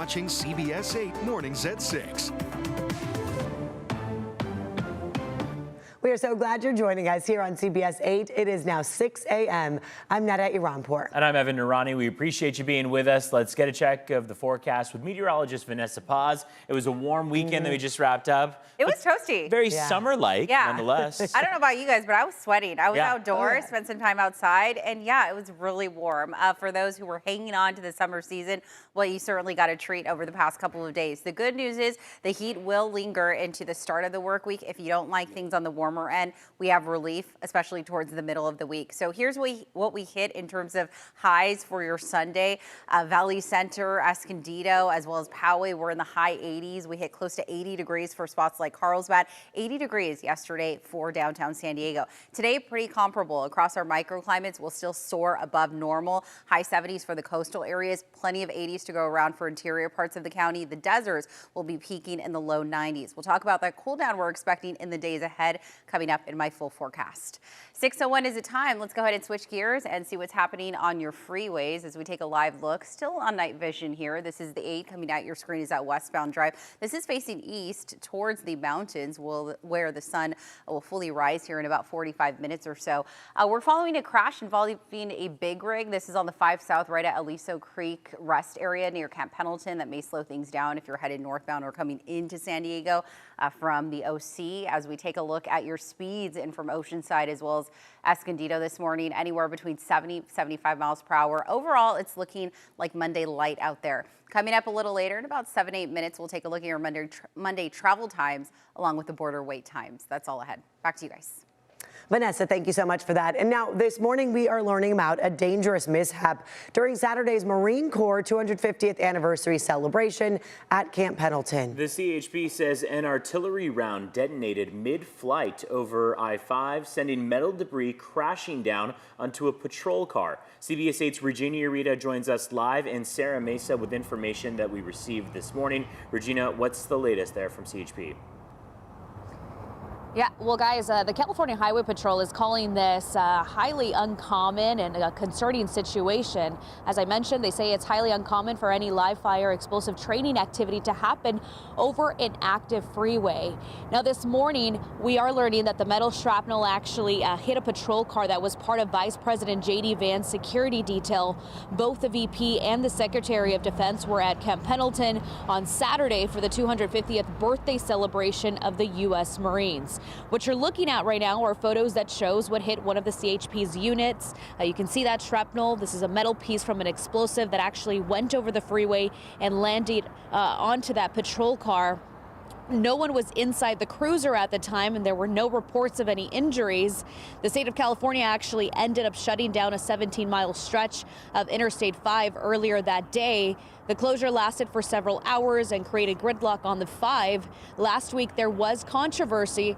watching CBS 8 Mornings at 6. We are so glad you're joining us here on CBS 8. It is now 6 a.m. I'm Nada Iranpour. And I'm Evan Noorani. We appreciate you being with us. Let's get a check of the forecast with meteorologist Vanessa Paz. It was a warm weekend that we just wrapped up. It was toasty. Very summer-like, nonetheless. I don't know about you guys, but I was sweating. I was outdoors, spent some time outside, and it was really warm. For those who were hanging on to the summer season, well, you certainly got a treat over the past couple of days. The good news is the heat will linger into the start of the work week. If you don't like things on the warmer end, we have relief, especially towards the middle of the week. So here's what we hit in terms of highs for your Sunday. Valley Center, Escondido, as well as Poway, we're in the high 80s. We hit close to 80 degrees for spots like Carlsbad, 80 degrees yesterday for downtown San Diego. Today, pretty comparable across our microclimates. We'll still soar above normal. High 70s for the coastal areas, plenty of 80s to go around for interior parts of the county. The deserts will be peaking in the low 90s. We'll talk about that cool down we're expecting in the days ahead coming up in my full forecast. 6:01 is the time. Let's go ahead and switch gears and see what's happening on your freeways as we take a live look. Still on night vision here. This is the 8 coming out your screen is at westbound drive. This is facing east towards the mountains where the sun will fully rise here in about 45 minutes or so. We're following a crash involving a big rig. This is on the 5 South right at Aliso Creek rest area near Camp Pendleton. That may slow things down if you're headed northbound or coming into San Diego from the OC. As we take a look at your speeds in from Oceanside as well as Escondido this morning, anywhere between 70-75 miles per hour. Overall, it's looking like Monday light out there. Coming up a little later in about 7-8 minutes, we'll take a look at your Monday travel times along with the border wait times. That's all ahead. Back to you guys. Vanessa, thank you so much for that. And now this morning we are learning about a dangerous mishap during Saturday's Marine Corps 250th anniversary celebration at Camp Pendleton. The CHP says an artillery round detonated mid-flight over I-5, sending metal debris crashing down onto a patrol car. CBS 8's Regina Ureta joins us live in Sarah Mesa with information that we received this morning. Regina, what's the latest there from CHP? Yeah, well, guys, the California Highway Patrol is calling this highly uncommon and a concerning situation. As I mentioned, they say it's highly uncommon for any live fire explosive training activity to happen over an active freeway. Now, this morning, we are learning that the metal shrapnel actually hit a patrol car that was part of Vice President J.D. Vance's security detail. Both the VP and the Secretary of Defense were at Camp Pendleton on Saturday for the 250th birthday celebration of the U.S. Marines. What you're looking at right now are photos that shows what hit one of the CHP's units. You can see that shrapnel. This is a metal piece from an explosive that actually went over the freeway and landed onto that patrol car. No one was inside the cruiser at the time, and there were no reports of any injuries. The state of California actually ended up shutting down a 17-mile stretch of Interstate 5 earlier that day. The closure lasted for several hours and created gridlock on the 5. Last week, there was controversy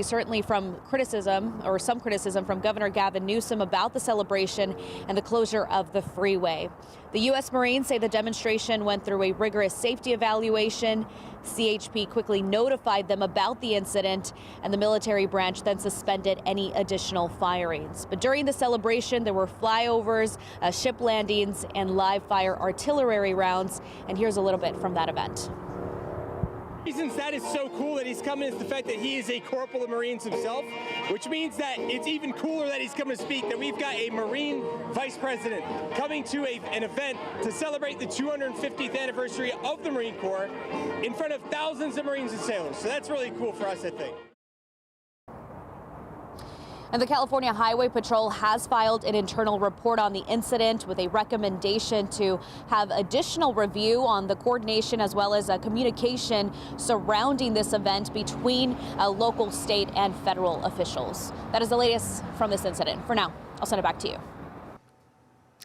certainly from criticism, or some criticism from Governor Gavin Newsom about the celebration and the closure of the freeway. The U.S. Marines say the demonstration went through a rigorous safety evaluation. CHP quickly notified them about the incident, and the military branch then suspended any additional firings. But during the celebration, there were flyovers, ship landings, and live fire artillery rounds. And here's a little bit from that event. Reasons that is so cool that he's coming is the fact that he is a corporal of Marines himself, which means that it's even cooler that he's coming to speak, that we've got a Marine Vice President coming to an event to celebrate the 250th anniversary of the Marine Corps in front of thousands of Marines and sailors. So that's really cool for us, I think. And the California Highway Patrol has filed an internal report on the incident with a recommendation to have additional review on the coordination as well as communication surrounding this event between local, state, and federal officials. That is the latest from this incident. For now, I'll send it back to you.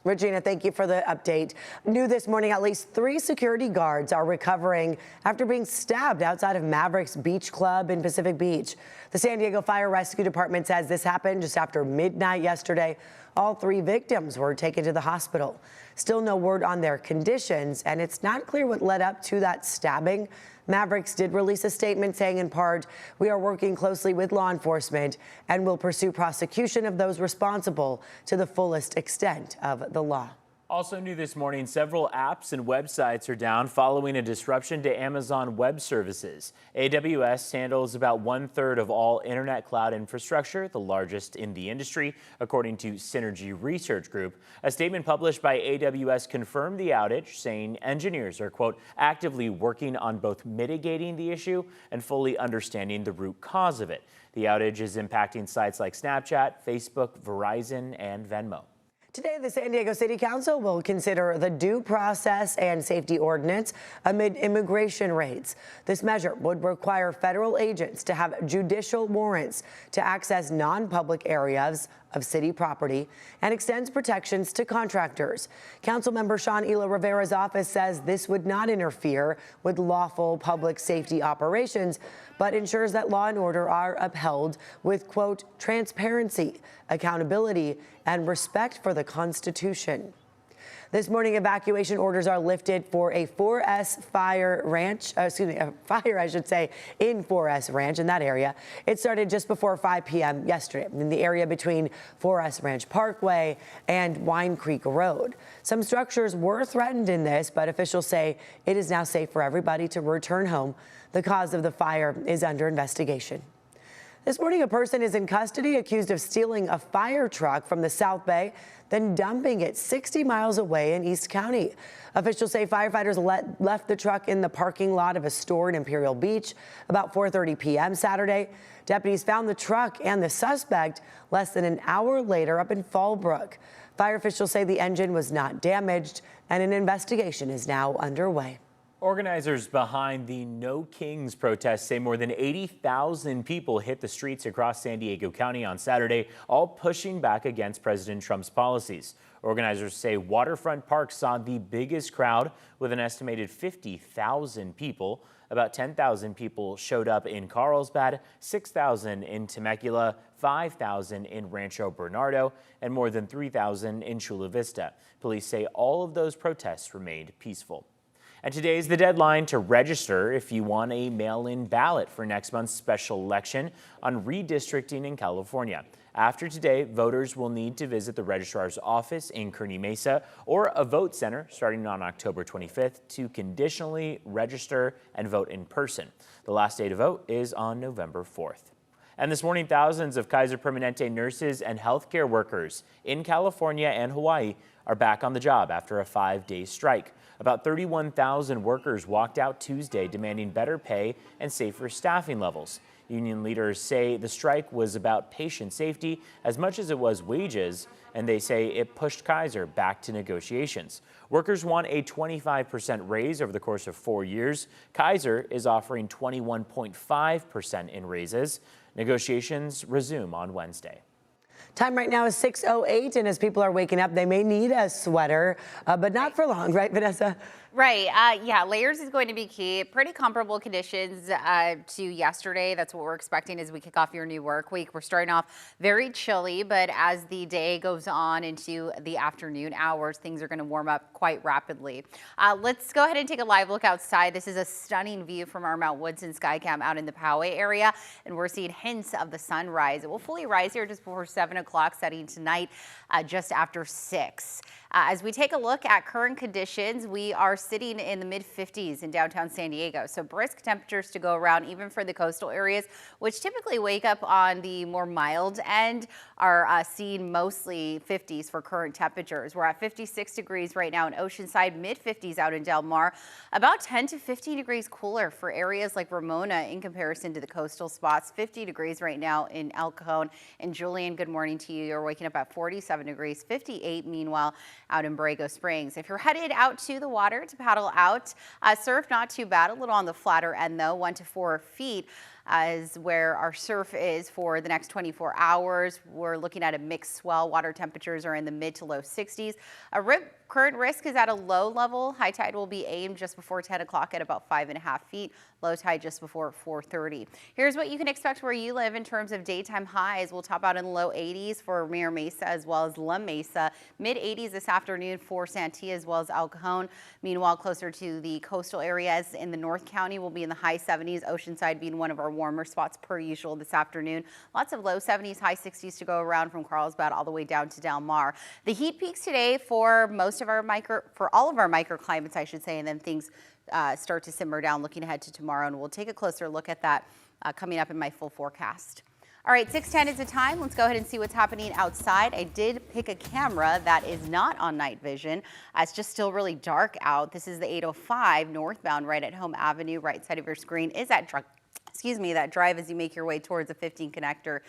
Regina, thank you for the update. New this morning, at least 3 security guards are recovering after being stabbed outside of Mavericks Beach Club in Pacific Beach. The San Diego Fire Rescue Department says this happened just after midnight yesterday. All 3 victims were taken to the hospital. Still no word on their conditions, and it's not clear what led up to that stabbing. Mavericks did release a statement saying in part, "We are working closely with law enforcement and will pursue prosecution of those responsible to the fullest extent of the law." Also new this morning, several apps and websites are down following a disruption to Amazon Web Services. AWS handles about 1/3 of all internet cloud infrastructure, the largest in the industry, according to Synergy Research Group. A statement published by AWS confirmed the outage, saying engineers are, quote, actively working on both mitigating the issue and fully understanding the root cause of it. The outage is impacting sites like Snapchat, Facebook, Verizon, and Venmo. Today, the San Diego City Council will consider the due process and safety ordinance amid immigration raids. This measure would require federal agents to have judicial warrants to access non-public areas of city property and extends protections to contractors. Councilmember Sean Ela Rivera's office says this would not interfere with lawful public safety operations, but ensures that law and order are upheld with, quote, transparency, accountability, and respect for the Constitution. This morning, evacuation orders are lifted for a 4S fire ranch, a fire, I should say, in 4S Ranch in that area. It started just before 5 p.m. yesterday in the area between 4S Ranch Parkway and Wine Creek Road. Some structures were threatened in this, but officials say it is now safe for everybody to return home. The cause of the fire is under investigation. This morning, a person is in custody accused of stealing a fire truck from the South Bay, then dumping it 60 miles away in East County. Officials say firefighters left the truck in the parking lot of a store in Imperial Beach about 4:30 p.m. Saturday. Deputies found the truck and the suspect less than an hour later up in Fallbrook. Fire officials say the engine was not damaged and an investigation is now underway. Organizers behind the No Kings protest say more than 80,000 people hit the streets across San Diego County on Saturday, all pushing back against President Trump's policies. Organizers say Waterfront Park saw the biggest crowd with an estimated 50,000 people. About 10,000 people showed up in Carlsbad, 6,000 in Temecula, 5,000 in Rancho Bernardo, and more than 3,000 in Chula Vista. Police say all of those protests remained peaceful. And today is the deadline to register if you want a mail-in ballot for next month's special election on redistricting in California. After today, voters will need to visit the registrar's office in Kearney Mesa or a vote center starting on October 25th to conditionally register and vote in person. The last day to vote is on November 4th. And this morning, thousands of Kaiser Permanente nurses and healthcare workers in California and Hawaii are back on the job after a 5-day strike. About 31,000 workers walked out Tuesday demanding better pay and safer staffing levels. Union leaders say the strike was about patient safety as much as it was wages, and they say it pushed Kaiser back to negotiations. Workers want a 25% raise over the course of 4 years. Kaiser is offering 21.5% in raises. Negotiations resume on Wednesday. Time right now is 6:08, and as people are waking up, they may need a sweater, but not for long, right, Vanessa? Right. Yeah, layers is going to be key. Pretty comparable conditions to yesterday. That's what we're expecting as we kick off your new work week. We're starting off very chilly, but as the day goes on into the afternoon hours, things are going to warm up quite rapidly. Let's go ahead and take a live look outside. This is a stunning view from our Mount Woodson Skycam out in the Poway area, and we're seeing hints of the sunrise. It will fully rise here just before 7 o'clock, setting tonight just after 6. As we take a look at current conditions, we are sitting in the mid-50s in downtown San Diego. So brisk temperatures to go around even for the coastal areas, which typically wake up on the more mild end, are seeing mostly 50s for current temperatures. We're at 56 degrees right now in Oceanside, mid-50s out in Del Mar, about 10 to 15 degrees cooler for areas like Ramona in comparison to the coastal spots, 50 degrees right now in El Cajon. And Julian, good morning to you. You're waking up at 47 degrees, 58 meanwhile out in Borrego Springs. If you're headed out to the water to paddle out, surf not too bad, a little on the flatter end though, 1 to 4 feet is where our surf is for the next 24 hours. We're looking at a mixed swell. Water temperatures are in the mid to low 60s. Current risk is at a low level. High tide will be aimed just before 10 o'clock at about 5.5 feet. Low tide just before 4:30. Here's what you can expect where you live in terms of daytime highs. We'll top out in the low 80s for Mira Mesa as well as La Mesa. Mid 80s this afternoon for Santee as well as El Cajon. Meanwhile, closer to the coastal areas in the North County, we'll be in the high 70s. Oceanside being one of our more warmer spots per usual this afternoon. Lots of low 70s, high 60s to go around from Carlsbad all the way down to Del Mar. The heat peaks today for all of our microclimates, I should say, and then things start to simmer down looking ahead to tomorrow, and we'll take a closer look at that coming up in my full forecast. All right, 6:10 is the time. Let's go ahead and see what's happening outside. I did pick a camera that is not on night vision. It's just still really dark out. This is the 805 northbound right at Home Avenue. Right side of your screen is that drive as you make your way towards the 15 connector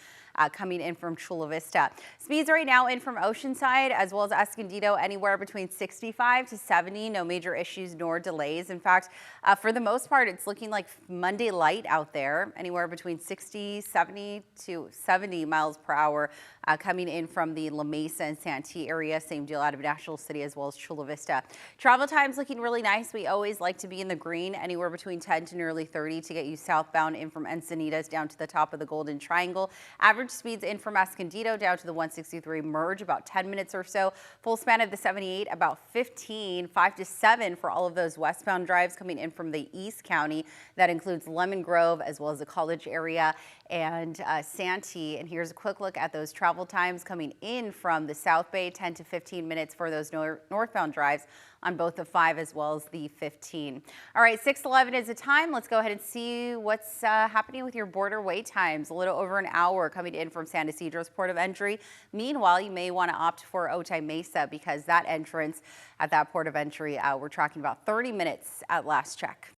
coming in from Chula Vista. Speeds right now in from Oceanside as well as Escondido anywhere between 65 to 70. No major issues nor delays. In fact, for the most part, it's looking like Monday light out there, anywhere between 60, 70 to 70 miles per hour coming in from the La Mesa and Santee area. Same deal out of National City as well as Chula Vista. Travel times looking really nice. We always like to be in the green, anywhere between 10 to nearly 30 to get you southbound in from Encinitas down to the top of the Golden Triangle. Average speeds in from Escondido down to the 163 merge, about 10 minutes or so. Full span of the 78, about 15, 5 to 7 for all of those westbound drives coming in from the East County. That includes Lemon Grove as well as the College area and Santee. And here's a quick look at those travel times coming in from the South Bay, 10 to 15 minutes for those northbound drives on both the 5 as well as the 15. All right, 6:11 is the time. Let's go ahead and see what's happening with your border wait times. A little over an hour coming in from San Ysidro's port of entry. Meanwhile, you may want to opt for Otay Mesa because that entrance at that port of entry, we're talking about 30 minutes at last check.